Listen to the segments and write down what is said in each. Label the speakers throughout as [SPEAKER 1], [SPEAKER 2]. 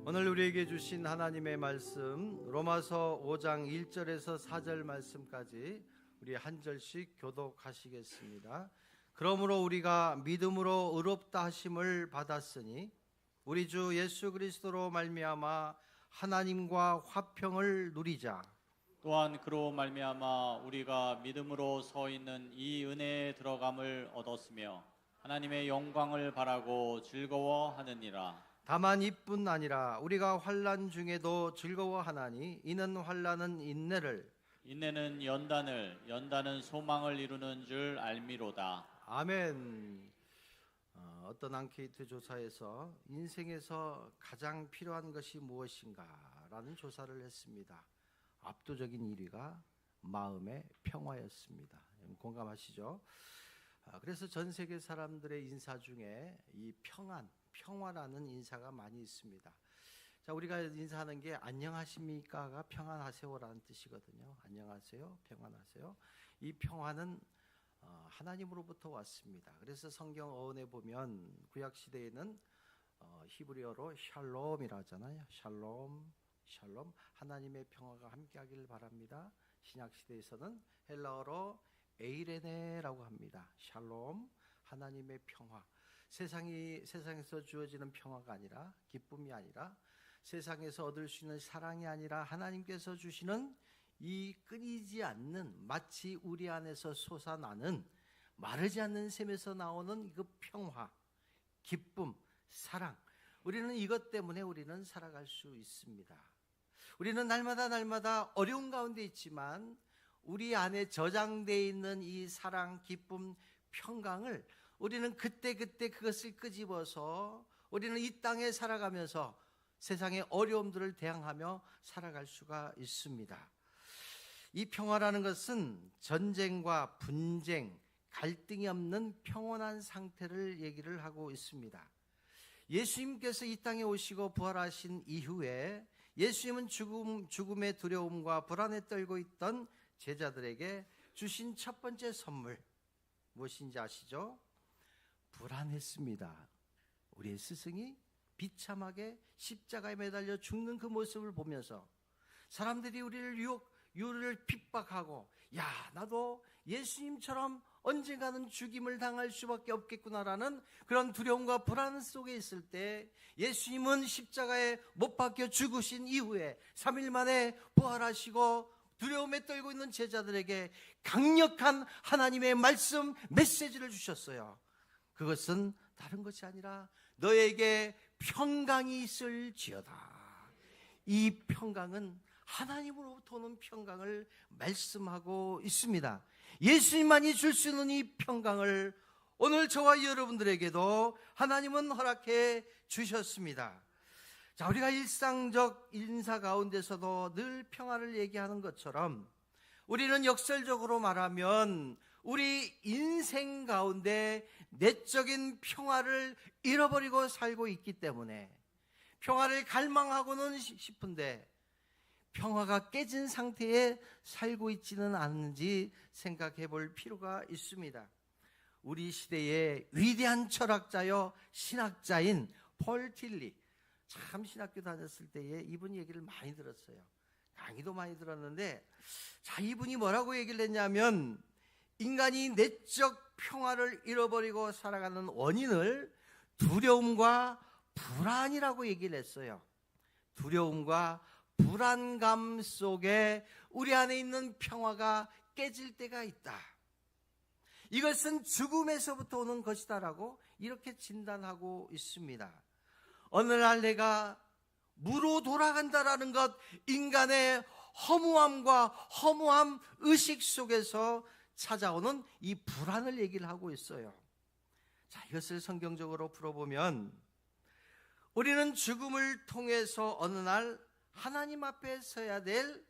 [SPEAKER 1] 오늘 우리에게 주신 하나님의 말씀 로마서 5장 1절에서 4절 말씀까지 우리 한 절씩 교독하시겠습니다. 그러므로 우리가 믿음으로 의롭다 하심을 받았으니 우리 주 예수 그리스도로 말미암아 하나님과 화평을 누리자.
[SPEAKER 2] 또한 그로 말미암아 우리가 믿음으로 서 있는 이 은혜에 들어감을 얻었으며 하나님의 영광을 바라고 즐거워하느니라.
[SPEAKER 1] 다만 이뿐 아니라 우리가 환난 중에도 즐거워하나니 이는 환난은 인내를,
[SPEAKER 2] 인내는 연단을, 연단은 소망을 이루는 줄 알미로다.
[SPEAKER 1] 아멘. 어떤 앙케이트 조사에서 인생에서 가장 필요한 것이 무엇인가라는 조사를 했습니다. 압도적인 1위가 마음의 평화였습니다. 공감하시죠? 그래서 전 세계 사람들의 인사 중에 이 평화라는 인사가 많이 있습니다. 자, 우리가 인사하는 게 안녕하십니까가 평안하세요라는 뜻이거든요. 안녕하세요, 평안하세요. 이 평화는 하나님으로부터 왔습니다. 그래서 성경 어원에 보면 구약 시대에는 히브리어로 샬롬이라 하잖아요. 샬롬, 샬롬, 하나님의 평화가 함께하기를 바랍니다. 신약 시대에서는 헬라어로 에이레네라고 합니다. 샬롬, 하나님의 평화. 세상에서 주어지는 평화가 아니라, 기쁨이 아니라, 세상에서 얻을 수 있는 사랑이 아니라 하나님께서 주시는 이 끊이지 않는, 마치 우리 안에서 솟아나는 마르지 않는 샘에서 나오는 그 평화, 기쁨, 사랑. 우리는 이것 때문에 우리는 살아갈 수 있습니다. 우리는 날마다 어려운 가운데 있지만 우리 안에 저장되어 있는 이 사랑, 기쁨, 평강을 우리는 그때 그것을 끄집어서 우리는 이 땅에 살아가면서 세상의 어려움들을 대항하며 살아갈 수가 있습니다. 이 평화라는 것은 전쟁과 분쟁, 갈등이 없는 평온한 상태를 얘기를 하고 있습니다. 예수님께서 이 땅에 오시고 부활하신 이후에 예수님은 죽음의 두려움과 불안에 떨고 있던 제자들에게 주신 첫 번째 선물 무엇인지 아시죠? 불안했습니다. 우리의 스승이 비참하게 십자가에 매달려 죽는 그 모습을 보면서 사람들이 우리를 핍박하고, 야, 나도 예수님처럼 언젠가는 죽임을 당할 수밖에 없겠구나라는 그런 두려움과 불안 속에 있을 때 예수님은 십자가에 못 박혀 죽으신 이후에 3일 만에 부활하시고 두려움에 떨고 있는 제자들에게 강력한 하나님의 말씀 메시지를 주셨어요. 그것은 다른 것이 아니라 너에게 평강이 있을지어다. 이 평강은 하나님으로부터 오는 평강을 말씀하고 있습니다. 예수님만이 줄 수 있는 이 평강을 오늘 저와 여러분들에게도 하나님은 허락해 주셨습니다. 자, 우리가 일상적 인사 가운데서도 늘 평화를 얘기하는 것처럼 우리는 역설적으로 말하면 우리 인생 가운데 내적인 평화를 잃어버리고 살고 있기 때문에 평화를 갈망하고는 싶은데 평화가 깨진 상태에 살고 있지는 않은지 생각해 볼 필요가 있습니다. 우리 시대의 위대한 철학자요 신학자인 폴 틸리, 참 신학교 다녔을 때에 이분 얘기를 많이 들었어요. 강의도 많이 들었는데, 자, 이분이 뭐라고 얘기를 했냐면 인간이 내적 평화를 잃어버리고 살아가는 원인을 두려움과 불안이라고 얘기를 했어요. 두려움과 불안감 속에 우리 안에 있는 평화가 깨질 때가 있다. 이것은 죽음에서부터 오는 것이다라고 이렇게 진단하고 있습니다. 어느 날 내가 무로 돌아간다라는 것, 인간의 허무함과 허무함 의식 속에서 찾아오는 이 불안을 얘기를 하고 있어요. 자, 이것을 성경적으로 풀어보면 우리는 죽음을 통해서 어느 날 하나님 앞에 서야 될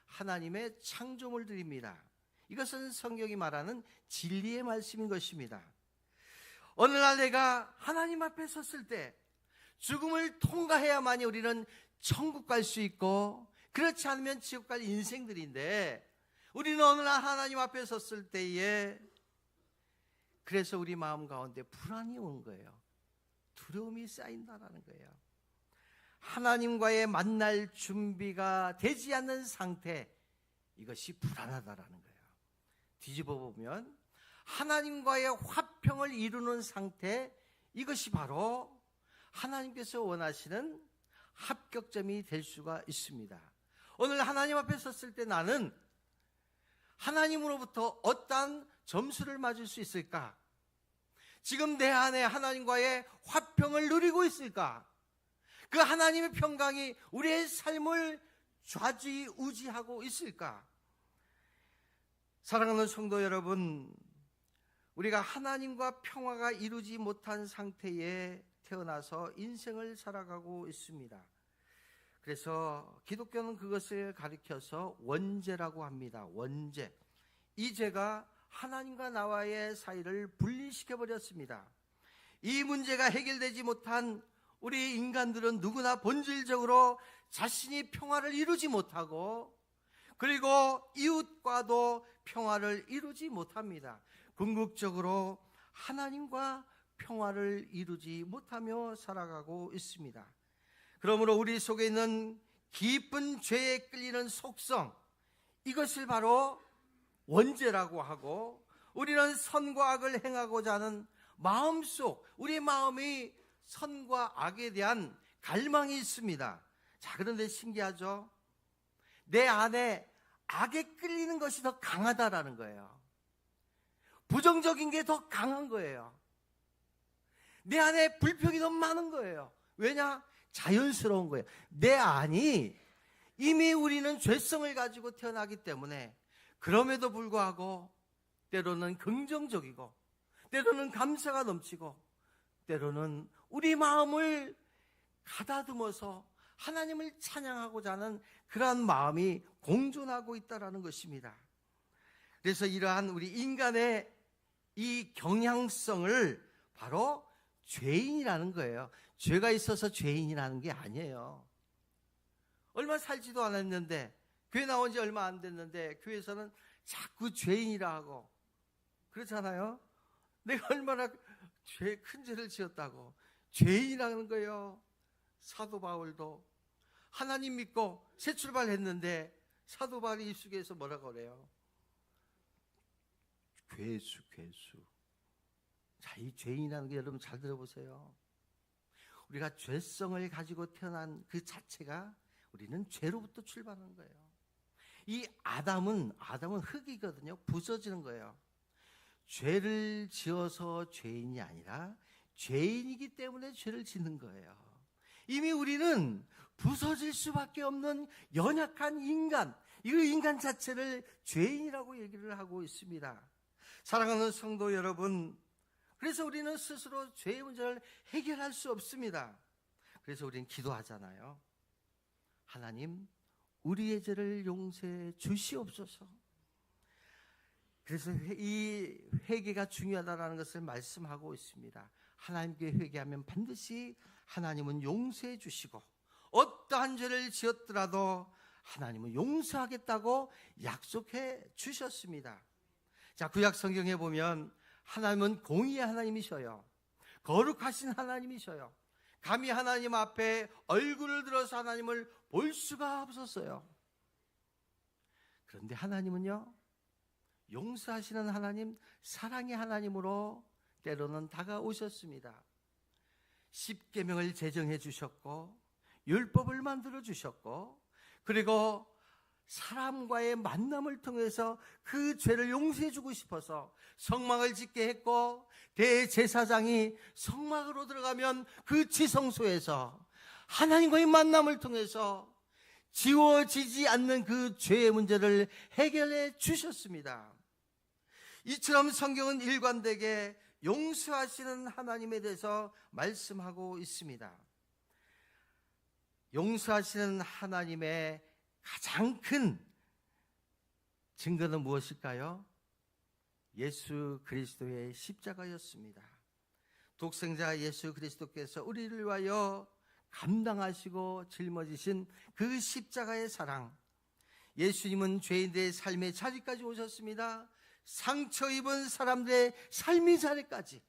[SPEAKER 1] 하나님의 창조물들입니다. 이것은 성경이 말하는 진리의 말씀인 것입니다. 어느 날 내가 하나님 앞에 섰을 때 죽음을 통과해야만이 우리는 천국 갈 수 있고, 그렇지 않으면 지옥 갈 인생들인데, 우리는 어느 날 하나님 앞에 섰을 때에 그래서 우리 마음 가운데 불안이 오는 거예요. 두려움이 쌓인다라는 거예요. 하나님과의 만날 준비가 되지 않는 상태, 이것이 불안하다라는 거예요. 뒤집어 보면 하나님과의 화평을 이루는 상태, 이것이 바로 하나님께서 원하시는 합격점이 될 수가 있습니다. 오늘 하나님 앞에 섰을 때 나는 하나님으로부터 어떠한 점수를 맞을 수 있을까? 지금 내 안에 하나님과의 화평을 누리고 있을까? 그 하나님의 평강이 우리의 삶을 좌지우지하고 있을까? 사랑하는 성도 여러분, 우리가 하나님과 평화가 이루지 못한 상태에 태어나서 인생을 살아가고 있습니다. 그래서 기독교는 그것을 가리켜서 원죄라고 합니다. 원죄. 이 죄가 하나님과 나와의 사이를 분리시켜 버렸습니다. 이 문제가 해결되지 못한 우리 인간들은 누구나 본질적으로 자신이 평화를 이루지 못하고, 그리고 이웃과도 평화를 이루지 못합니다. 궁극적으로 하나님과 평화를 이루지 못하며 살아가고 있습니다. 그러므로 우리 속에 있는 깊은 죄에 끌리는 속성, 이것을 바로 원죄라고 하고, 우리는 선과 악을 행하고자 하는 마음속, 우리 마음이 선과 악에 대한 갈망이 있습니다. 자, 그런데 신기하죠? 내 안에 악에 끌리는 것이 더 강하다라는 거예요. 부정적인 게 더 강한 거예요. 내 안에 불평이 더 많은 거예요. 왜냐? 자연스러운 거예요. 내 안이, 이미 우리는 죄성을 가지고 태어나기 때문에, 그럼에도 불구하고 때로는 긍정적이고, 때로는 감사가 넘치고, 때로는 우리 마음을 가다듬어서 하나님을 찬양하고자 하는 그러한 마음이 공존하고 있다는 것입니다. 그래서 이러한 우리 인간의 이 경향성을 바로 죄인이라는 거예요. 죄가 있어서 죄인이라는 게 아니에요. 얼마 살지도 않았는데, 교회 나온 지 얼마 안 됐는데 교회에서는 자꾸 죄인이라 하고 그렇잖아요. 내가 얼마나 큰 죄를 지었다고 죄인이라는 거예요. 사도 바울도 하나님 믿고 새 출발했는데 사도 바울이 입속에서 뭐라고 그래요? 괴수. 자, 이 죄인이라는 게 여러분 잘 들어보세요. 우리가 죄성을 가지고 태어난 그 자체가, 우리는 죄로부터 출발하는 거예요. 이 아담은 흙이거든요. 부서지는 거예요. 죄를 지어서 죄인이 아니라 죄인이기 때문에 죄를 짓는 거예요. 이미 우리는 부서질 수밖에 없는 연약한 인간, 이 인간 자체를 죄인이라고 얘기를 하고 있습니다. 사랑하는 성도 여러분, 그래서 우리는 스스로 죄의 문제를 해결할 수 없습니다. 그래서 우리는 기도하잖아요. 하나님, 우리의 죄를 용서해 주시옵소서. 그래서 이 회개가 중요하다는 것을 말씀하고 있습니다. 하나님께 회개하면 반드시 하나님은 용서해 주시고, 어떠한 죄를 지었더라도 하나님은 용서하겠다고 약속해 주셨습니다. 자, 구약 성경에 보면 하나님은 공의의 하나님이셔요. 거룩하신 하나님이셔요. 감히 하나님 앞에 얼굴을 들어서 하나님을 볼 수가 없었어요. 그런데 하나님은요, 용서하시는 하나님, 사랑의 하나님으로 때로는 다가오셨습니다. 십계명을 제정해 주셨고, 율법을 만들어 주셨고, 그리고 사람과의 만남을 통해서 그 죄를 용서해 주고 싶어서 성막을 짓게 했고, 대제사장이 성막으로 들어가면 그 지성소에서 하나님과의 만남을 통해서 지워지지 않는 그 죄의 문제를 해결해 주셨습니다. 이처럼 성경은 일관되게 용서하시는 하나님에 대해서 말씀하고 있습니다. 용서하시는 하나님의 가장 큰 증거는 무엇일까요? 예수 그리스도의 십자가였습니다. 독생자 예수 그리스도께서 우리를 위하여 감당하시고 짊어지신 그 십자가의 사랑, 예수님은 죄인들의 삶의 자리까지 오셨습니다. 상처 입은 사람들의 삶의 자리까지,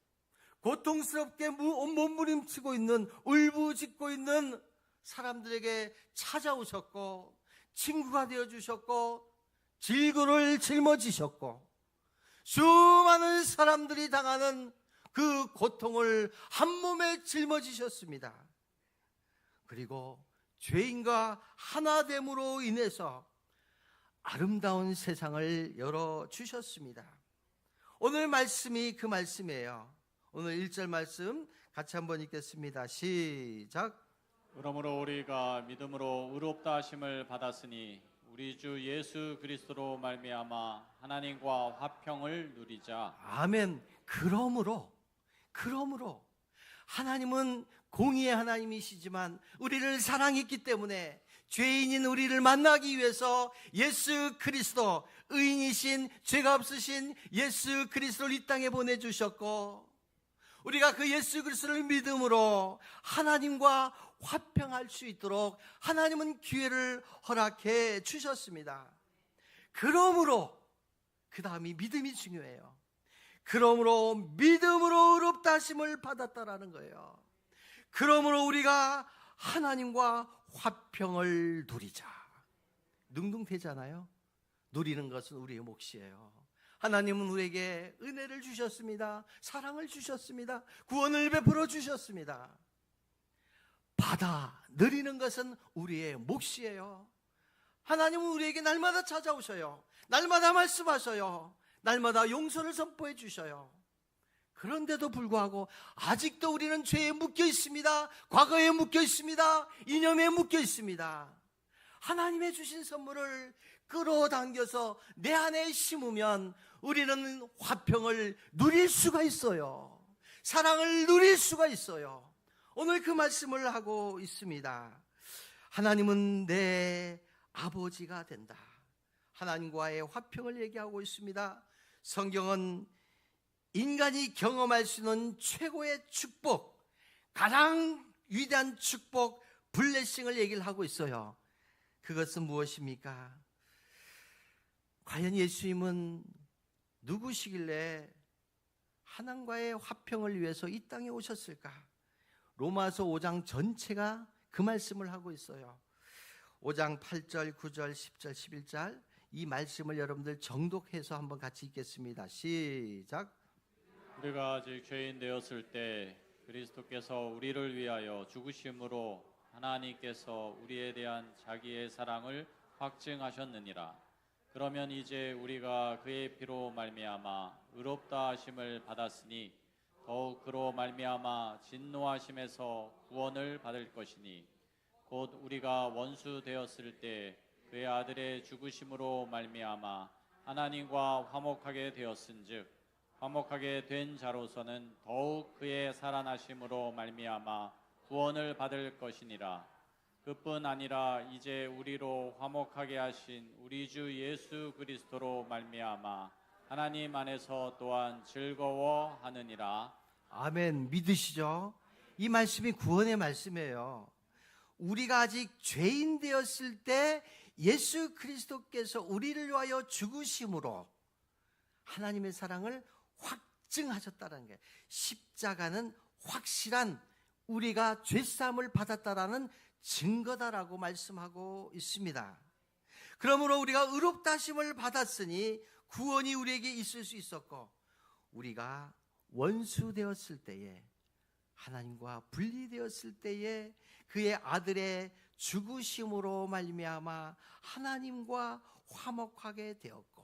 [SPEAKER 1] 고통스럽게 몸부림치고 있는, 울부짖고 있는 사람들에게 찾아오셨고 친구가 되어주셨고 질그를 짊어지셨고 수많은 사람들이 당하는 그 고통을 한 몸에 짊어지셨습니다. 그리고 죄인과 하나됨으로 인해서 아름다운 세상을 열어주셨습니다. 오늘 말씀이 그 말씀이에요. 오늘 1절 말씀 같이 한번 읽겠습니다. 시작.
[SPEAKER 2] 그러므로 우리가 믿음으로 의롭다 하심을 받았으니 우리 주 예수 그리스도로 말미암아 하나님과 화평을 누리자.
[SPEAKER 1] 아멘. 그러므로 하나님은 공의의 하나님이시지만 우리를 사랑했기 때문에 죄인인 우리를 만나기 위해서 예수 그리스도, 의인이신 죄가 없으신 예수 그리스도를 이 땅에 보내주셨고, 우리가 그 예수 그리스도를 믿음으로 하나님과 화평할 수 있도록 하나님은 기회를 허락해 주셨습니다. 그러므로, 그 다음이 믿음이 중요해요. 그러므로 믿음으로 의롭다 하심을 받았다라는 거예요. 그러므로 우리가 하나님과 화평을 누리자. 능동되잖아요. 누리는 것은 우리의 몫이에요. 하나님은 우리에게 은혜를 주셨습니다. 사랑을 주셨습니다. 구원을 베풀어 주셨습니다. 받아 누리는 것은 우리의 몫이에요. 하나님은 우리에게 날마다 찾아오셔요. 날마다 말씀하셔요. 날마다 용서를 선포해 주셔요. 그런데도 불구하고 아직도 우리는 죄에 묶여 있습니다. 과거에 묶여 있습니다. 이념에 묶여 있습니다. 하나님의 주신 선물을 끌어당겨서 내 안에 심으면 우리는 화평을 누릴 수가 있어요. 사랑을 누릴 수가 있어요. 오늘 그 말씀을 하고 있습니다. 하나님은 내 아버지가 된다. 하나님과의 화평을 얘기하고 있습니다. 성경은 인간이 경험할 수 있는 최고의 축복, 가장 위대한 축복, 블레싱을 얘기를 하고 있어요. 그것은 무엇입니까? 과연 예수님은 누구시길래 하나님과의 화평을 위해서 이 땅에 오셨을까? 로마서 5장 전체가 그 말씀을 하고 있어요. 5장 8절, 9절, 10절, 11절 이 말씀을 여러분들 정독해서 한번 같이 읽겠습니다. 시작.
[SPEAKER 2] 우리가 아직 죄인 되었을 때 그리스도께서 우리를 위하여 죽으심으로 하나님께서 우리에 대한 자기의 사랑을 확증하셨느니라. 그러면 이제 우리가 그의 피로 말미암아 의롭다 하심을 받았으니 더욱 그로 말미암아 진노하심에서 구원을 받을 것이니 곧 우리가 원수 되었을 때 그의 아들의 죽으심으로 말미암아 하나님과 화목하게 되었은즉 화목하게 된 자로서는 더욱 그의 살아나심으로 말미암아 구원을 받을 것이니라. 그뿐 아니라 이제 우리로 화목하게 하신 우리 주 예수 그리스도로 말미암아 하나님 안에서 또한 즐거워하느니라.
[SPEAKER 1] 아멘. 믿으시죠? 이 말씀이 구원의 말씀이에요. 우리가 아직 죄인 되었을 때 예수 그리스도께서 우리를 위하여 죽으심으로 하나님의 사랑을 확증하셨다는 게, 십자가는 확실한 우리가 죄사함을 받았다라는 증거다라고 말씀하고 있습니다. 그러므로 우리가 의롭다 하심을 받았으니 구원이 우리에게 있을 수 있었고, 우리가 원수 되었을 때에, 하나님과 분리되었을 때에 그의 아들의 죽으심으로 말미암아 하나님과 화목하게 되었고,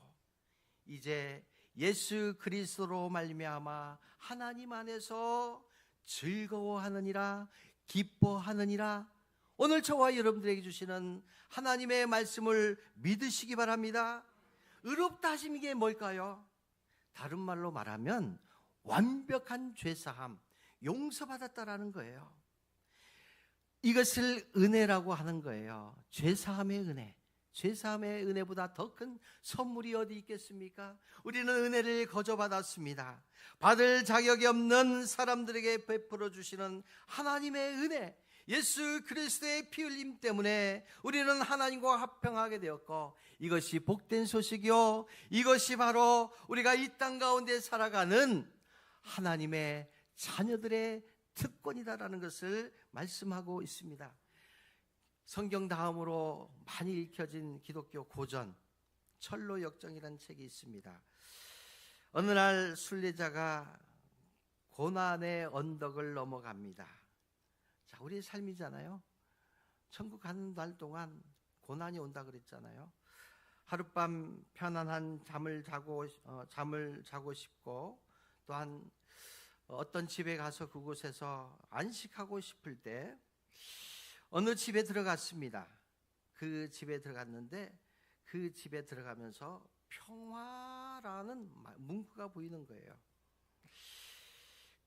[SPEAKER 1] 이제 예수 그리스도로 말미암아 하나님 안에서 즐거워하느니라, 기뻐하느니라. 오늘 저와 여러분들에게 주시는 하나님의 말씀을 믿으시기 바랍니다. 의롭다 하심, 이게 뭘까요? 다른 말로 말하면 완벽한 죄사함, 용서받았다라는 거예요. 이것을 은혜라고 하는 거예요. 죄사함의 은혜. 죄사함의 은혜보다 더 큰 선물이 어디 있겠습니까? 우리는 은혜를 거저받았습니다. 받을 자격이 없는 사람들에게 베풀어 주시는 하나님의 은혜, 예수 그리스도의 피 흘림 때문에 우리는 하나님과 화평하게 되었고, 이것이 복된 소식이요, 이것이 바로 우리가 이 땅 가운데 살아가는 하나님의 자녀들의 특권이다라는 것을 말씀하고 있습니다. 성경 다음으로 많이 읽혀진 기독교 고전 철로 역정이라는 책이 있습니다. 어느 날 순례자가 고난의 언덕을 넘어갑니다. 자, 우리의 삶이잖아요. 천국 가는 날 동안 고난이 온다 그랬잖아요. 하룻밤 편안한 잠을 자고 싶고, 또한 어떤 집에 가서 그곳에서 안식하고 싶을 때 어느 집에 들어갔습니다. 그 집에 들어갔는데 그 집에 들어가면서 평화라는 문구가 보이는 거예요.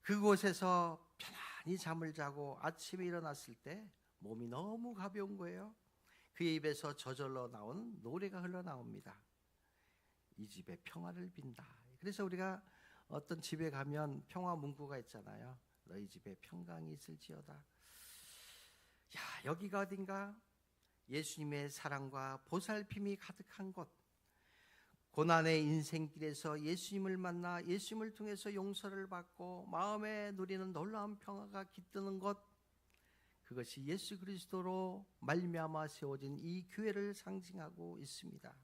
[SPEAKER 1] 그곳에서 편안히 잠을 자고 아침에 일어났을 때 몸이 너무 가벼운 거예요. 그의 입에서 저절로 나온 노래가 흘러나옵니다. 이 집에 평화를 빈다. 그래서 우리가 어떤 집에 가면 평화 문구가 있잖아요. 너희 집에 평강이 있을지어다. 야, 여기가 어딘가? 예수님의 사랑과 보살핌이 가득한 곳, 고난의 인생길에서 예수님을 만나 예수님을 통해서 용서를 받고 마음에 누리는 놀라운 평화가 깃드는 곳, 그것이 예수 그리스도로 말미암아 세워진 이 교회를 상징하고 있습니다.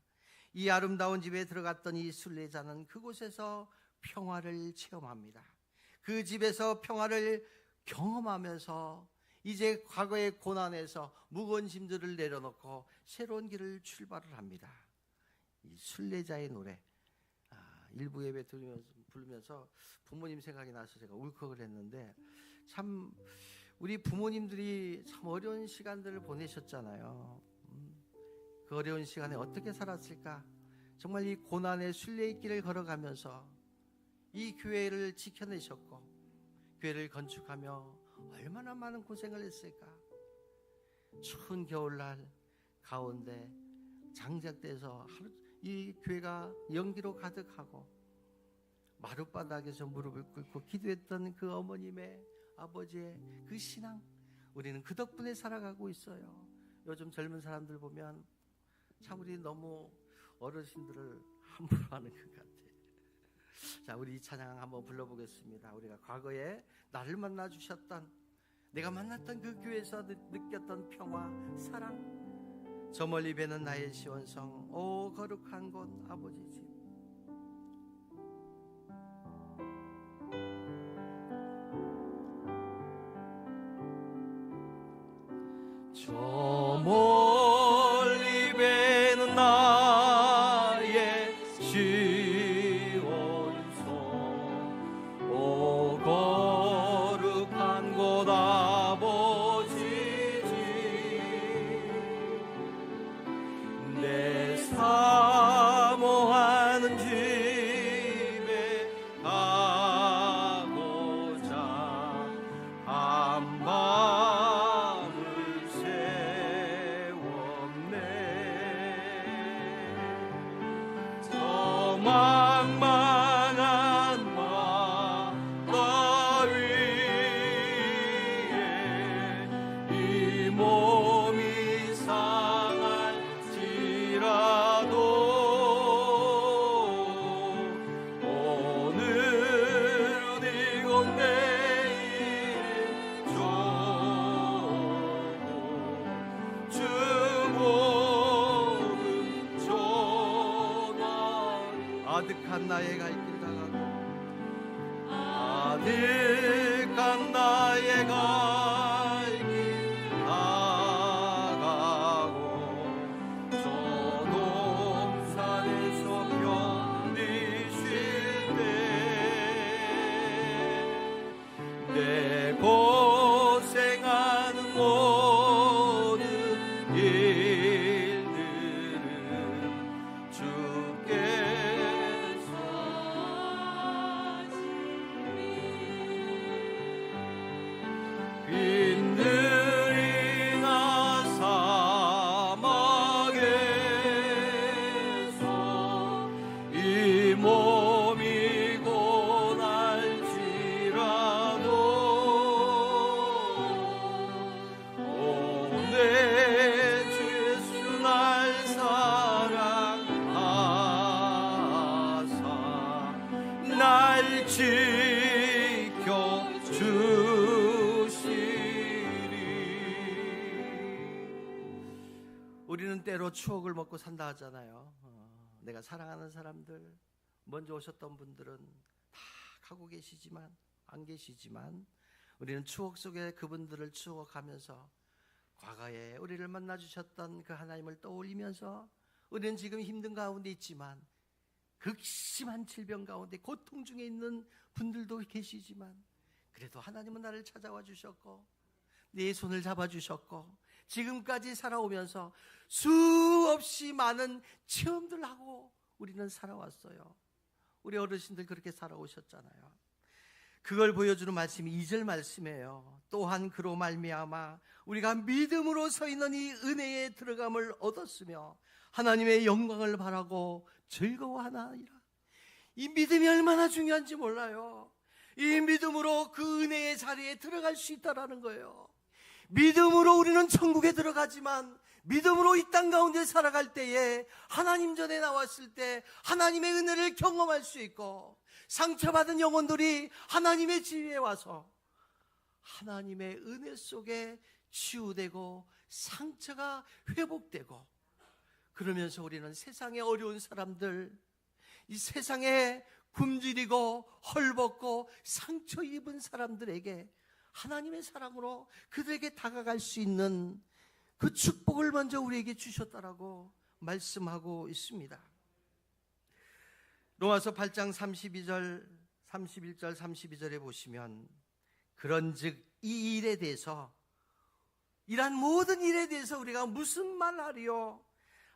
[SPEAKER 1] 이 아름다운 집에 들어갔던 이 순례자는 그곳에서 평화를 체험합니다. 그 집에서 평화를 경험하면서 이제 과거의 고난에서 무거운 짐들을 내려놓고 새로운 길을 출발을 합니다. 이 순례자의 노래, 일부 예배 부르면서 부모님 생각이 나서 제가 울컥을 했는데, 참 우리 부모님들이 참 어려운 시간들을 보내셨잖아요. 그 어려운 시간에 어떻게 살았을까? 정말 이 고난의 순례의 길을 걸어가면서 이 교회를 지켜내셨고 교회를 건축하며 얼마나 많은 고생을 했을까? 추운 겨울날 가운데 장작대에서 이 교회가 연기로 가득하고 마룻바닥에서 무릎을 꿇고 기도했던 그 어머님의, 아버지의 그 신앙, 우리는 그 덕분에 살아가고 있어요. 요즘 젊은 사람들 보면 참 우리 너무 어르신들을 함부로 하는 것 같아요. 자, 우리 이 찬양 한번 불러보겠습니다. 우리가 과거에 나를 만나 주셨던, 내가 만났던 그 교회에서 느꼈던 평화, 사랑, 저 멀리 뵈는 나의 시온성, 오 거룩한 곳 아버지 집. 저 멀리 뵈는 나의 시온성, 오 거룩한 곳 아버지 집, 내 사모하는 집에 가고자 한밤을 세웠네. 저 망망한 바다 위에 이 몸이 상할지라도 오늘은 이곳 내일은 저곳 주 복음 전하리. 아득한 나의 갈 길 나가고, 아득한 나의 갈 길 나가고, 저 동산에서 편히 쉴 때 내 고생하는 모든 일들은 주께서 우리는 때로 추억을 먹고 산다 하잖아요. 내가 사랑하는 사람들, 먼저 오셨던 분들은 다 가고 계시지만, 안 계시지만 우리는 추억 속에 그분들을 추억하면서 과거에 우리를 만나주셨던 그 하나님을 떠올리면서 우리는 지금 힘든 가운데 있지만, 극심한 질병 가운데 고통 중에 있는 분들도 계시지만, 그래도 하나님은 나를 찾아와 주셨고 내 손을 잡아주셨고 지금까지 살아오면서 수없이 많은 체험들을 하고 우리는 살아왔어요. 우리 어르신들 그렇게 살아오셨잖아요. 그걸 보여주는 말씀이 2절 말씀이에요. 또한 그로 말미암아 우리가 믿음으로 서 있는 이 은혜에 들어감을 얻었으며 하나님의 영광을 바라고 즐거워하나이다. 이 믿음이 얼마나 중요한지 몰라요. 이 믿음으로 그 은혜의 자리에 들어갈 수 있다라는 거예요. 믿음으로 우리는 천국에 들어가지만 믿음으로 이 땅 가운데 살아갈 때에 하나님 전에 나왔을 때 하나님의 은혜를 경험할 수 있고, 상처받은 영혼들이 하나님의 지위에 와서 하나님의 은혜 속에 치유되고 상처가 회복되고, 그러면서 우리는 세상의 어려운 사람들, 이 세상에 굶주리고 헐벗고 상처 입은 사람들에게 하나님의 사랑으로 그들에게 다가갈 수 있는 그 축복을 먼저 우리에게 주셨다라고 말씀하고 있습니다. 로마서 8장 32절, 31절, 32절에 보시면 그런즉 이 일에 대해서, 이러한 모든 일에 대해서 우리가 무슨 말하리요?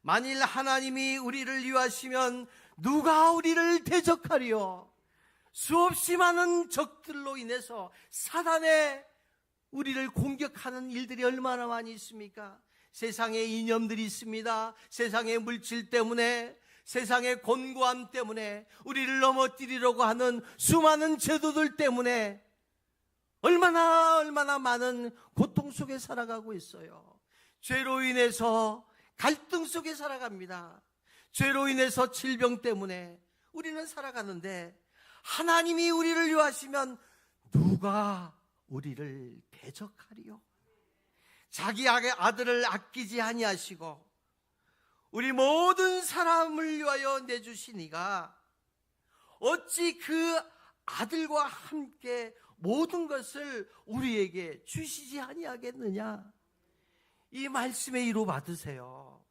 [SPEAKER 1] 만일 하나님이 우리를 위하시면 누가 우리를 대적하리요? 수없이 많은 적들로 인해서 사단의 우리를 공격하는 일들이 얼마나 많이 있습니까? 세상의 이념들이 있습니다. 세상의 물질 때문에, 세상의 곤고함 때문에, 우리를 넘어뜨리려고 하는 수많은 제도들 때문에 얼마나 많은 고통 속에 살아가고 있어요. 죄로 인해서 갈등 속에 살아갑니다. 죄로 인해서 질병 때문에 우리는 살아가는데, 하나님이 우리를 위하시면 누가 우리를 대적하리요? 자기 아들을 아끼지 아니하시고 우리 모든 사람을 위하여 내주신 이가 어찌 그 아들과 함께 모든 것을 우리에게 주시지 아니하겠느냐? 이 말씀에 이루 받으세요.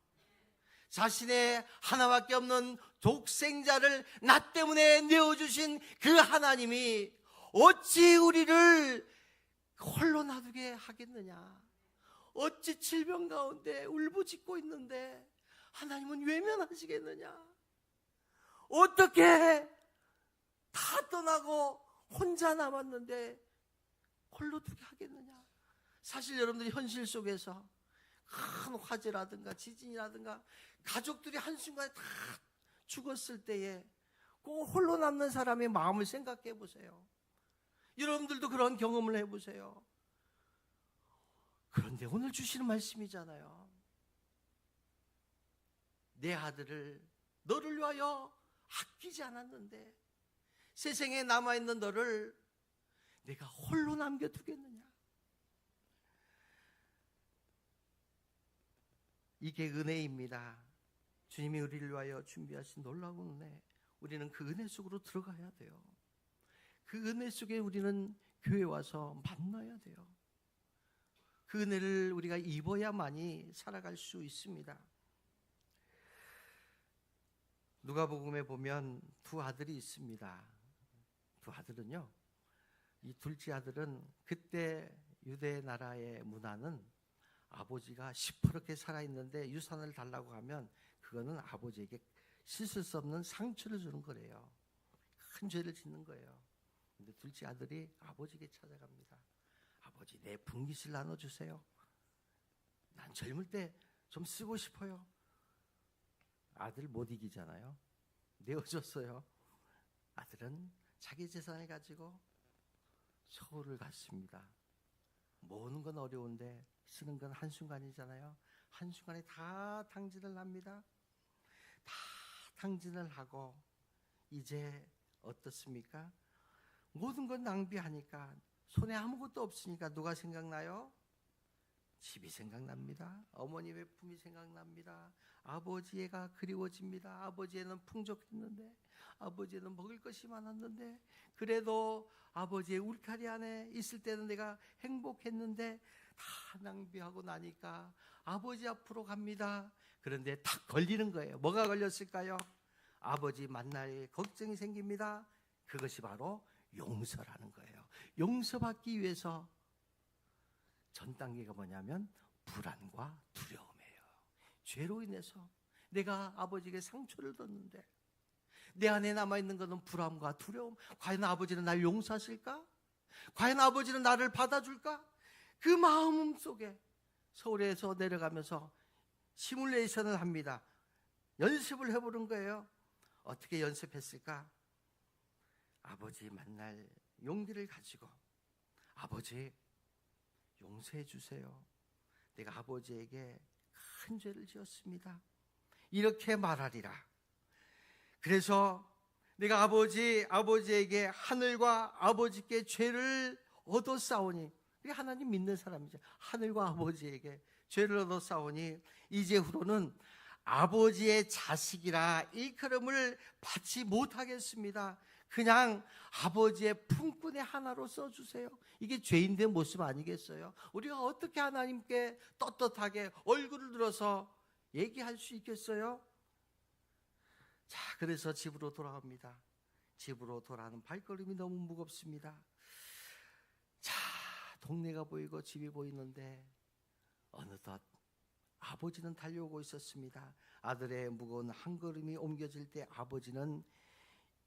[SPEAKER 1] 자신의 하나밖에 없는 독생자를 나 때문에 내어주신 그 하나님이 어찌 우리를 홀로 놔두게 하겠느냐? 어찌 질병 가운데 울부짖고 있는데 하나님은 외면하시겠느냐? 어떻게 다 떠나고 혼자 남았는데 홀로 두게 하겠느냐? 사실 여러분들이 현실 속에서 큰 화재라든가 지진이라든가 가족들이 한순간에 다 죽었을 때에 그 홀로 남는 사람의 마음을 생각해 보세요. 여러분들도 그런 경험을 해보세요. 그런데 오늘 주시는 말씀이잖아요. 내 아들을 너를 위하여 아끼지 않았는데 세상에 남아있는 너를 내가 홀로 남겨두겠느냐? 이게 은혜입니다. 주님이 우리를 위하여 준비하신 놀라운 은혜, 우리는 그 은혜 속으로 들어가야 돼요. 그 은혜 속에 우리는 교회 와서 만나야 돼요. 그 은혜를 우리가 입어야만이 살아갈 수 있습니다. 누가복음에 보면 두 아들이 있습니다. 두 아들은요, 이 둘째 아들은 그때 유대 나라의 문화는 아버지가 시퍼렇게 살아있는데 유산을 달라고 하면 그거는 아버지에게 씻을 수 없는 상처를 주는 거래요. 큰 죄를 짓는 거예요. 근데 둘째 아들이 아버지에게 찾아갑니다. 아버지, 내 분깃을 나눠주세요. 난 젊을 때 좀 쓰고 싶어요. 아들 못 이기잖아요. 내어줬어요. 아들은 자기 재산을 가지고 서울을 갔습니다. 모으는 건 어려운데 쓰는 건 한순간이잖아요. 한순간에 다 탕진을 합니다. 다 탕진을 하고 이제 어떻습니까? 모든 건 낭비하니까 손에 아무것도 없으니까 누가 생각나요? 집이 생각납니다. 어머님의 품이 생각납니다. 아버지가 그리워집니다. 아버지는 풍족했는데, 아버지는 먹을 것이 많았는데, 그래도 아버지의 울타리 안에 있을 때는 내가 행복했는데 다 낭비하고 나니까 아버지 앞으로 갑니다. 그런데 탁 걸리는 거예요. 뭐가 걸렸을까요? 아버지 만날 걱정이 생깁니다. 그것이 바로 용서라는 거예요. 용서받기 위해서 전 단계가 뭐냐면 불안과 두려움이에요. 죄로 인해서 내가 아버지에게 상처를 줬는데 내 안에 남아있는 것은 불안과 두려움. 과연 아버지는 날 용서하실까? 과연 아버지는 나를 받아줄까? 그 마음 속에 서울에서 내려가면서 시뮬레이션을 합니다. 연습을 해보는 거예요. 어떻게 연습했을까? 아버지 만날 용기를 가지고, 아버지 용서해 주세요. 내가 아버지에게 큰 죄를 지었습니다. 이렇게 말하리라. 그래서 내가 아버지에게 하늘과 아버지께 죄를 얻었사오니, 이게 하나님 믿는 사람이죠. 하늘과 아버지에게 죄를 얻었사오니 이제후로는 아버지의 자식이라 일컬음을 받지 못하겠습니다. 그냥 아버지의 품꾼의 하나로 써주세요. 이게 죄인된 모습 아니겠어요? 우리가 어떻게 하나님께 떳떳하게 얼굴을 들어서 얘기할 수 있겠어요? 자, 그래서 집으로 돌아옵니다. 집으로 돌아가는 발걸음이 너무 무겁습니다. 자, 동네가 보이고 집이 보이는데 어느덧 아버지는 달려오고 있었습니다. 아들의 무거운 한 걸음이 옮겨질 때 아버지는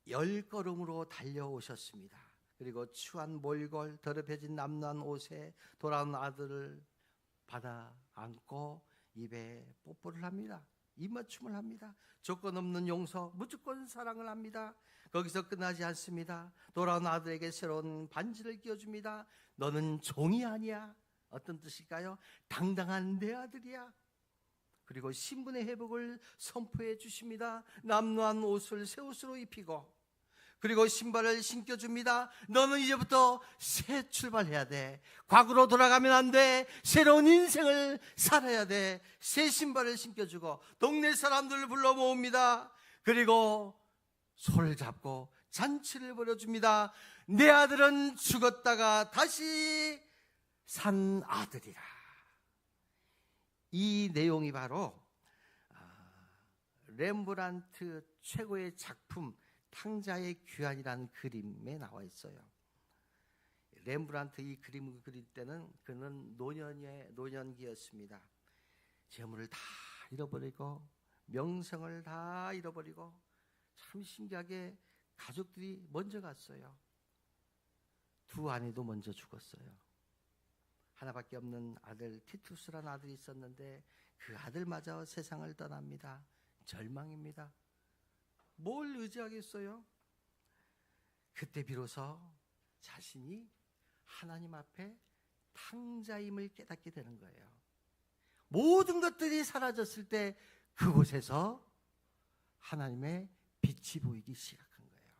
[SPEAKER 1] 10걸음으로 달려오셨습니다. 그리고 추한 몰골, 더럽혀진 남루한 옷에 돌아온 아들을 받아 안고 입에 뽀뽀를 합니다. 입맞춤을 합니다. 조건 없는 용서, 무조건 사랑을 합니다. 거기서 끝나지 않습니다. 돌아온 아들에게 새로운 반지를 끼워줍니다. 너는 종이 아니야. 어떤 뜻일까요? 당당한 내 아들이야. 그리고 신분의 회복을 선포해 주십니다. 남루한 옷을 새 옷으로 입히고, 그리고 신발을 신겨줍니다. 너는 이제부터 새 출발해야 돼. 과거로 돌아가면 안 돼. 새로운 인생을 살아야 돼. 새 신발을 신겨주고 동네 사람들을 불러 모읍니다. 그리고 손을 잡고 잔치를 벌여줍니다. 내 아들은 죽었다가 다시 산 아들이라. 이 내용이 바로 렘브란트 최고의 작품 탕자의 귀환이라는 그림에 나와 있어요. 렘브란트 이 그림을 그릴 때는 그는 노년기였습니다. 재물을 다 잃어버리고 명성을 다 잃어버리고, 참 신기하게 가족들이 먼저 갔어요. 두 아내도 먼저 죽었어요. 하나밖에 없는 아들 티투스라는 아들이 있었는데 그 아들마저 세상을 떠납니다. 절망입니다. 뭘 의지하겠어요? 그때 비로소 자신이 하나님 앞에 탕자임을 깨닫게 되는 거예요. 모든 것들이 사라졌을 때 그곳에서 하나님의 빛이 보이기 시작한 거예요.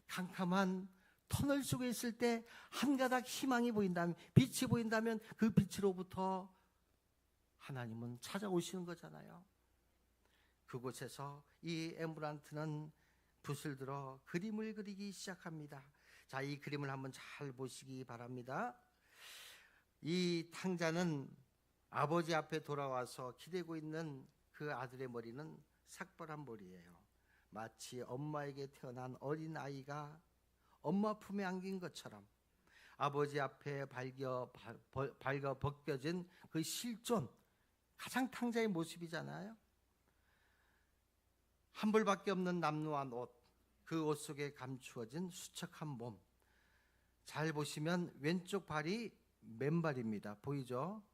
[SPEAKER 1] 캄캄한 터널 속에 있을 때 한 가닥 희망이 보인다면, 빛이 보인다면 그 빛으로부터 하나님은 찾아오시는 거잖아요. 그곳에서 이 렘브란트는 붓을 들어 그림을 그리기 시작합니다. 자, 이 그림을 한번 잘 보시기 바랍니다. 이 탕자는 아버지 앞에 돌아와서 기대고 있는 그 아들의 머리는 삭발한 머리예요. 마치 엄마에게 태어난 어린 아이가 엄마 품에 안긴 것처럼 아버지 앞에 밝아 벗겨진 그 실존, 가장 탕자의 모습이잖아요. 한 벌밖에 없는 남루한 옷, 그 옷 속에 감추어진 수척한 몸. 잘 보시면 왼쪽 발이 맨발입니다. 보이죠?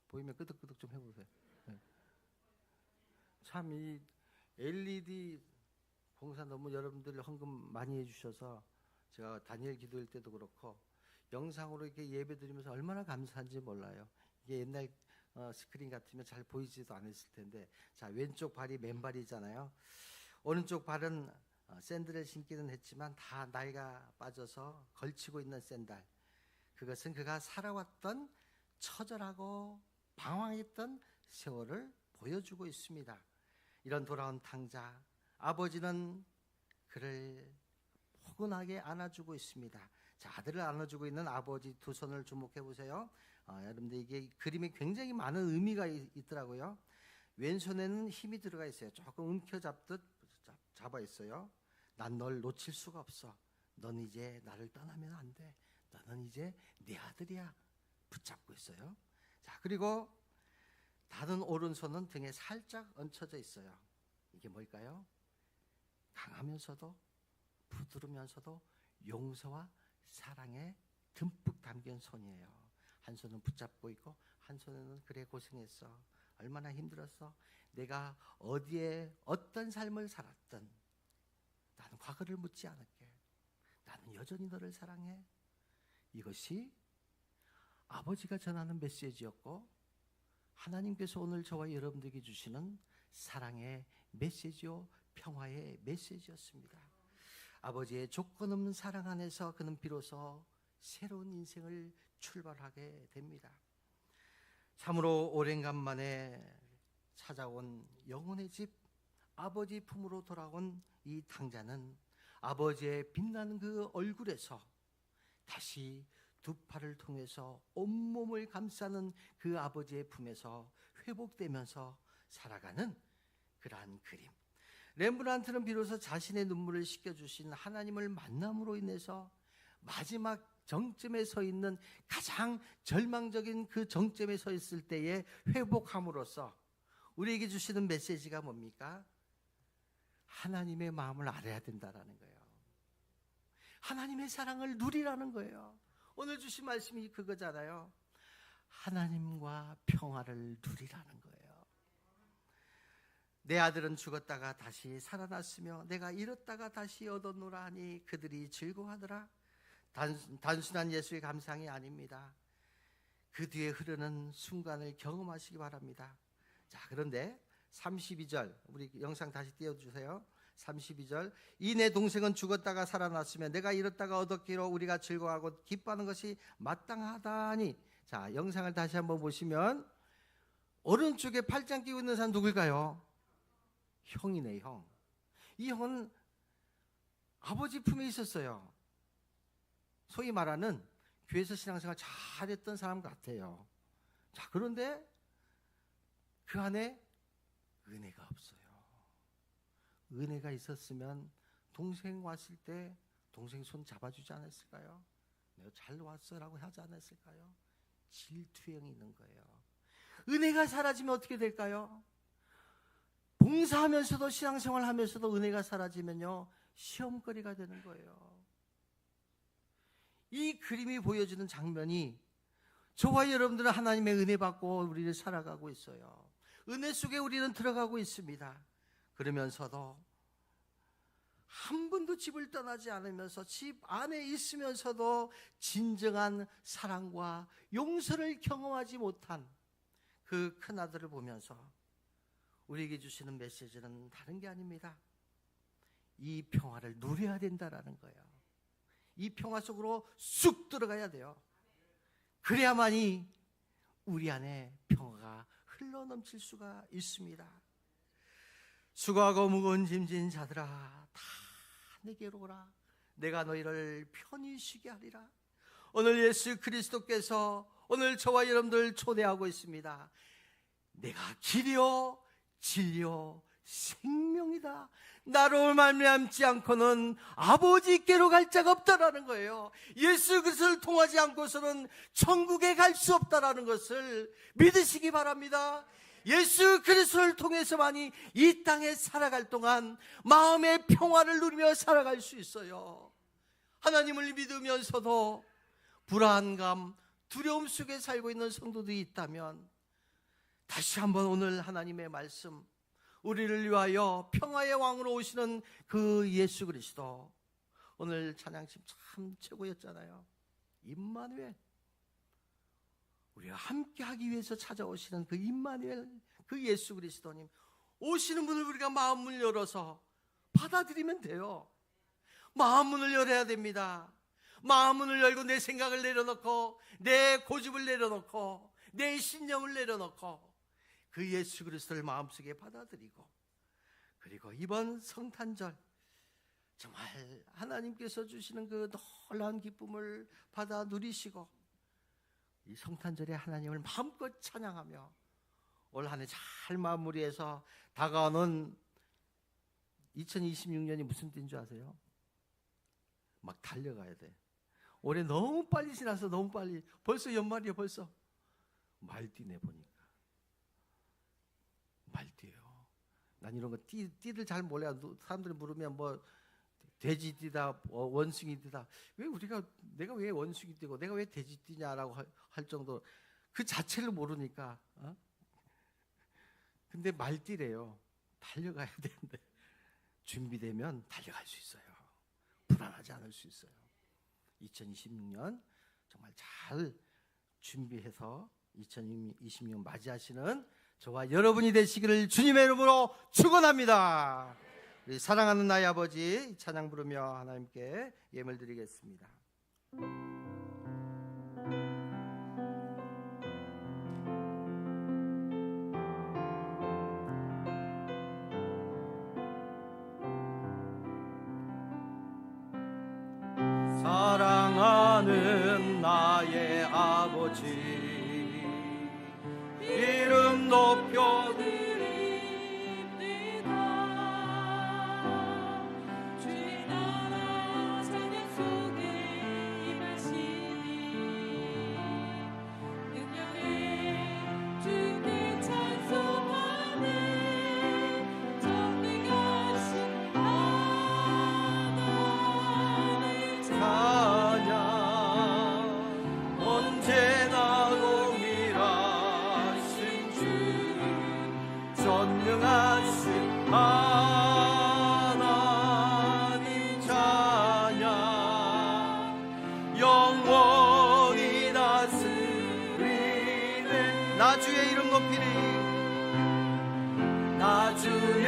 [SPEAKER 1] 보이면 끄덕끄덕 좀 해보세요. 참 이 LED 봉사 너무 여러분들 헌금 많이 해주셔서 제가 다니엘 기도일 때도 그렇고 영상으로 이렇게 예배 드리면서 얼마나 감사한지 몰라요. 이게 옛날 스크린 같으면 잘 보이지도 않았을 텐데, 자, 왼쪽 발이 맨발이잖아요. 오른쪽 발은 샌들을 신기는 했지만 다 나이가 빠져서 걸치고 있는 샌들. 그것은 그가 살아왔던 처절하고 방황했던 세월을 보여주고 있습니다. 이런 돌아온 탕자, 아버지는 그를 포근하게 안아주고 있습니다. 자, 아들을 안아주고 있는 아버지 두 손을 주목해 보세요. 여러분들 이게 그림에 굉장히 많은 의미가 있더라고요. 왼손에는 힘이 들어가 있어요. 조금 움켜잡듯 잡아 있어요. 난 널 놓칠 수가 없어. 넌 이제 나를 떠나면 안 돼. 너는 이제 내 아들이야. 붙잡고 있어요. 자, 그리고 다른 오른손은 등에 살짝 얹혀져 있어요. 이게 뭘까요? 강하면서도 부드러우면서도 용서와 사랑에 듬뿍 담긴 손이에요. 한 손은 붙잡고 있고 한 손에는 그래 고생했어. 얼마나 힘들었어. 내가 어디에 어떤 삶을 살았든 나는 과거를 묻지 않을게. 나는 여전히 너를 사랑해. 이것이 아버지가 전하는 메시지였고 하나님께서 오늘 저와 여러분들에게 주시는 사랑의 메시지요, 평화의 메시지였습니다. 아버지의 조건 없는 사랑 안에서 그는 비로소 새로운 인생을 출발하게 됩니다. 참으로 오랜간 만에 찾아온 영혼의 집, 아버지 품으로 돌아온 이 탕자는 아버지의 빛나는 그 얼굴에서 다시 두 팔을 통해서 온몸을 감싸는 그 아버지의 품에서 회복되면서 살아가는 그러한 그림. 렘브란트는 비로소 자신의 눈물을 씻겨주신 하나님을 만남으로 인해서 마지막 정점에 서 있는 가장 절망적인 그 정점에 서 있을 때에 회복함으로써 우리에게 주시는 메시지가 뭡니까? 하나님의 마음을 알아야 된다라는 거예요. 하나님의 사랑을 누리라는 거예요. 오늘 주신 말씀이 그거잖아요. 하나님과 평화를 누리라는 거예요. 내 아들은 죽었다가 다시 살아났으며 내가 잃었다가 다시 얻었노라 하니 그들이 즐거워하더라. 단순한 예수의 감상이 아닙니다. 그 뒤에 흐르는 순간을 경험하시기 바랍니다. 자, 그런데 32절 우리 영상 다시 띄워주세요. 32절 이 내 동생은 죽었다가 살아났으며 내가 잃었다가 얻었기로 우리가 즐거워하고 기뻐하는 것이 마땅하다니. 자, 영상을 다시 한번 보시면 오른쪽에 팔짱 끼고 있는 사람 누굴까요? 형이네, 형. 이 형은 아버지 품에 있었어요. 소위 말하는 교회에서 신앙생활 잘했던 사람 같아요. 자, 그런데 그 안에 은혜가 없어요. 은혜가 있었으면 동생 왔을 때 동생 손 잡아주지 않았을까요? 내가 잘 왔어라고 하지 않았을까요? 질투형이 있는 거예요. 은혜가 사라지면 어떻게 될까요? 봉사하면서도 신앙생활 하면서도 은혜가 사라지면요, 시험거리가 되는 거예요. 이 그림이 보여주는 장면이 저와 여러분들은 하나님의 은혜 받고 우리를 살아가고 있어요. 은혜 속에 우리는 들어가고 있습니다. 그러면서도 한 번도 집을 떠나지 않으면서 집 안에 있으면서도 진정한 사랑과 용서를 경험하지 못한 그 큰아들을 보면서 우리에게 주시는 메시지는 다른 게 아닙니다. 이 평화를 누려야 된다라는 거예요. 이 평화 속으로 쑥 들어가야 돼요. 그래야만이 우리 안에 평화가 흘러넘칠 수가 있습니다. 수고하고 무거운 짐진 자들아 다 내게로 오라. 내가 너희를 편히 쉬게 하리라. 오늘 예수 그리스도께서 오늘 저와 여러분들 초대하고 있습니다. 내가 길이요 진리요 생명이다. 나로 말미암지 않고는 아버지께로 갈 자가 없다라는 거예요. 예수 그리스도를 통하지 않고서는 천국에 갈 수 없다라는 것을 믿으시기 바랍니다. 예수 그리스도를 통해서만이 이 땅에 살아갈 동안 마음의 평화를 누리며 살아갈 수 있어요. 하나님을 믿으면서도 불안감, 두려움 속에 살고 있는 성도들이 있다면 다시 한번 오늘 하나님의 말씀, 우리를 위하여 평화의 왕으로 오시는 그 예수 그리스도, 오늘 찬양심 참 최고였잖아요. 임마누엘, 우리가 함께하기 위해서 찾아오시는 그 임마누엘, 그 예수 그리스도님 오시는 분을 우리가 마음문을 열어서 받아들이면 돼요. 마음문을 열어야 됩니다. 마음문을 열고 내 생각을 내려놓고 내 고집을 내려놓고 내 신념을 내려놓고 그 예수 그리스도를 마음속에 받아들이고, 그리고 이번 성탄절 정말 하나님께서 주시는 그 놀라운 기쁨을 받아 누리시고, 이 성탄절에 하나님을 마음껏 찬양하며 올 한 해 잘 마무리해서 다가오는 2026년이 무슨 때인 줄 아세요? 막 달려가야 돼. 올해 너무 빨리 지나서 너무 빨리, 벌써 연말이야. 벌써 말띠네. 보니까 말띠예요. 난 이런 거 띠들 잘 몰라요. 사람들이 물으면 뭐 돼지띠다, 원숭이띠다. 왜 내가 왜 원숭이띠고 내가 왜 돼지띠냐라고 할 정도, 그 자체를 모르니까. 근데 말띠래요. 달려가야 되는데 준비되면 달려갈 수 있어요. 불안하지 않을 수 있어요. 2026년 정말 잘 준비해서 2026년 맞이하시는 저와 여러분이 되시기를 주님의 이름으로 축원합니다. 우리 사랑하는 나의 아버지, 찬양 부르며 하나님께 예물 드리겠습니다. 사랑하는 나의 아버지, 이름 높여
[SPEAKER 3] 드립니다. 주의 나라 찬양 속에 임하시니 능력에 주께 찬송하네. 전능하신 하나님
[SPEAKER 1] 찬양 언제나 동일하신 주, 전능하신 하나님 찬양, 영원히 다스리네. 나 주의 이름 높이리, 나 주의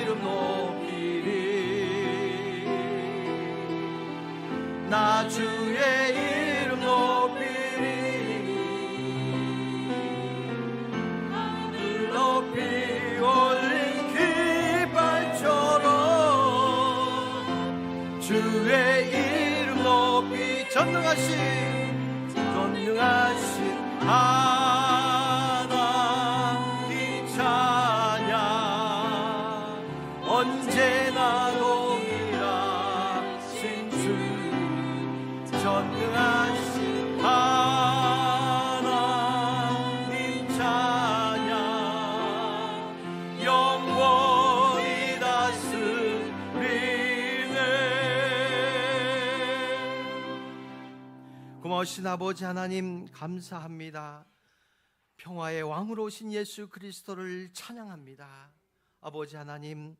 [SPEAKER 1] 이름 높이리, 나 주의 이름 높이리. 하늘 높이 올린 깃발처럼 주의 이름 높이, 전능하신 하나님 찬양, 언제나 동일하신 주, 전능하신 하나님 찬양, 영원히 다스리네. 고마우신 아버지 하나님, 감사합니다. 평화의 왕으로 오신 예수 그리스도를 찬양합니다. 아버지 하나님,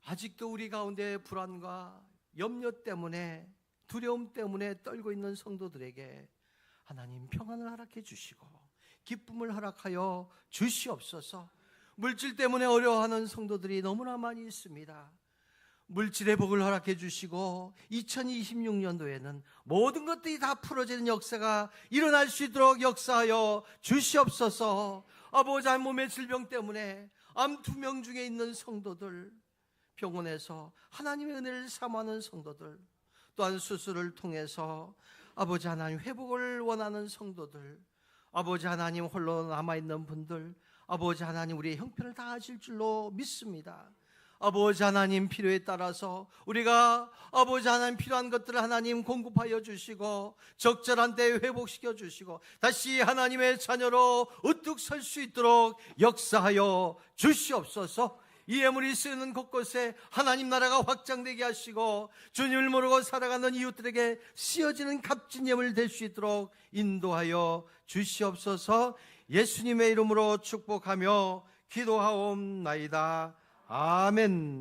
[SPEAKER 1] 아직도 우리 가운데 불안과 염려 때문에, 두려움 때문에 떨고 있는 성도들에게 하나님 평안을 허락해 주시고 기쁨을 허락하여 주시옵소서. 물질 때문에 어려워하는 성도들이 너무나 많이 있습니다. 물질의 복을 허락해 주시고 2026년도에는 모든 것들이 다 풀어지는 역사가 일어날 수 있도록 역사하여 주시옵소서. 아버지, 몸의 질병 때문에 암 투명 중에 있는 성도들, 병원에서 하나님의 은혜를 사모하는 성도들, 또한 수술을 통해서 아버지 하나님 회복을 원하는 성도들, 아버지 하나님 홀로 남아있는 분들, 아버지 하나님 우리의 형편을 다 아실 줄로 믿습니다. 아버지 하나님, 필요에 따라서 우리가 아버지 하나님 필요한 것들을 하나님 공급하여 주시고 적절한 때에 회복시켜 주시고 다시 하나님의 자녀로 우뚝 설 수 있도록 역사하여 주시옵소서. 이 예물이 쓰는 곳곳에 하나님 나라가 확장되게 하시고 주님을 모르고 살아가는 이웃들에게 쓰여지는 값진 예물 될 수 있도록 인도하여 주시옵소서. 예수님의 이름으로 축복하며 기도하옵나이다. 아멘.